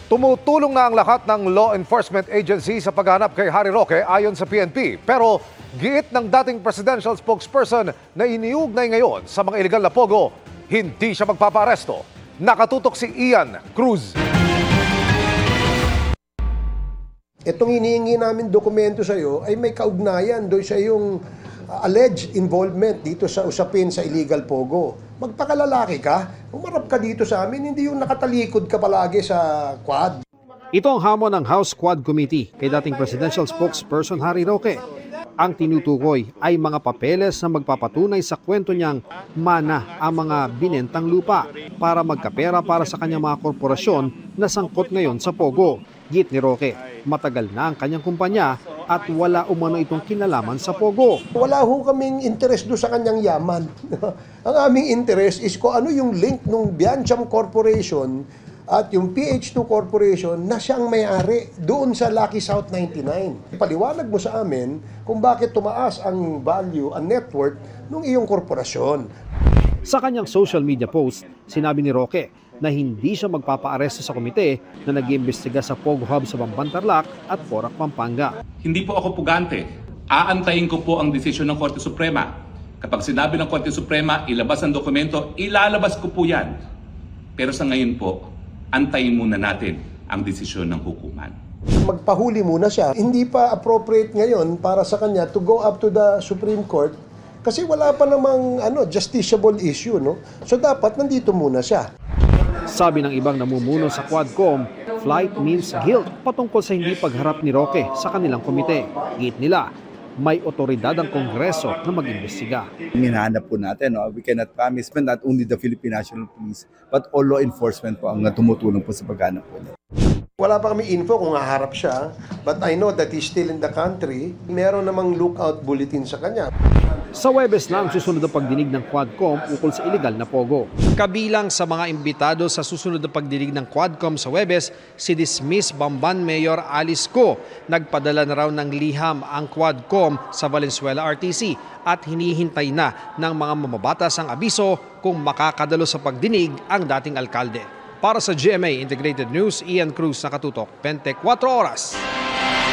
Tumutulong na ang lahat ng law enforcement agency sa paghanap kay Harry Roque ayon sa PNP. Pero giit ng dating presidential spokesperson na iniugnay ngayon sa mga illegal na pogo, hindi siya magpapaaresto. Nakatutok si Ian Cruz. Itong hinihingi namin dokumento sa iyo ay may kaugnayan doon sa iyong alleged involvement dito sa usapin sa illegal pogo. Magpakalalaki ka, umarap ka dito sa amin, hindi yung nakatalikod ka palagi sa quad. Ito ang hamon ng House Quad Committee kay dating presidential spokesperson Harry Roque. Ang tinutukoy ay mga papeles na magpapatunay sa kwento niyang mana ang mga binentang lupa para magkapera para sa kanyang mga korporasyon na sangkot ngayon sa pogo. Git ni Roque, matagal na ang kanyang kumpanya at wala umano itong kinalaman sa pogo. Wala ho kaming interest doon sa kanyang yaman. Ang aming interest is kung ano yung link ng Biancham Corporation at yung PH2 Corporation na siyang may-ari doon sa Lucky South 99. Paliwanag mo sa amin kung bakit tumaas ang value, ang net worth ng iyong korporasyon. Sa kanyang social media post, sinabi ni Roque na hindi siya magpapaaresto sa komite na nag-iimbestiga sa Pogo Hub sa Bamban-Tarlac at Porac, Pampanga. Hindi po ako pugante. Aantayin ko po ang desisyon ng Korte Suprema. Kapag sinabi ng Korte Suprema, ilabas ang dokumento, ilalabas ko po yan. Pero sa ngayon po, antayin muna natin ang desisyon ng hukuman. Magpahuli muna siya. Hindi pa appropriate ngayon para sa kanya to go up to the Supreme Court kasi wala pa namang justiciable issue, no? So dapat nandito muna siya. Sabi ng ibang namumuno sa Quadcom, flight means guilt patungkol sa hindi pagharap ni Roque sa kanilang komite. Git nila, may otoridad ang Kongreso na mag-imbestiga. Hinahanap po natin, we cannot promise not only the Philippine National Police but all law enforcement po ang tumutulong po sa paghanap po. Wala pa kami info kung haharap siya, but I know that he's still in the country. Meron namang lookout bulletin sa kanya. Sa Huwebes na ang susunod na pagdinig ng Quadcom ukol sa illegal na pogo. Kabilang sa mga imbitado sa susunod na pagdinig ng Quadcom sa Huwebes, si dismissed Bamban Mayor Alice Go. Nagpadala na raw ng liham ang Quadcom sa Valenzuela RTC at hinihintay na ng mga mamabatas ang abiso kung makakadalo sa pagdinig ang dating alkalde. Para sa GMA Integrated News, Ian Cruz, nakatutok, 24 Oras.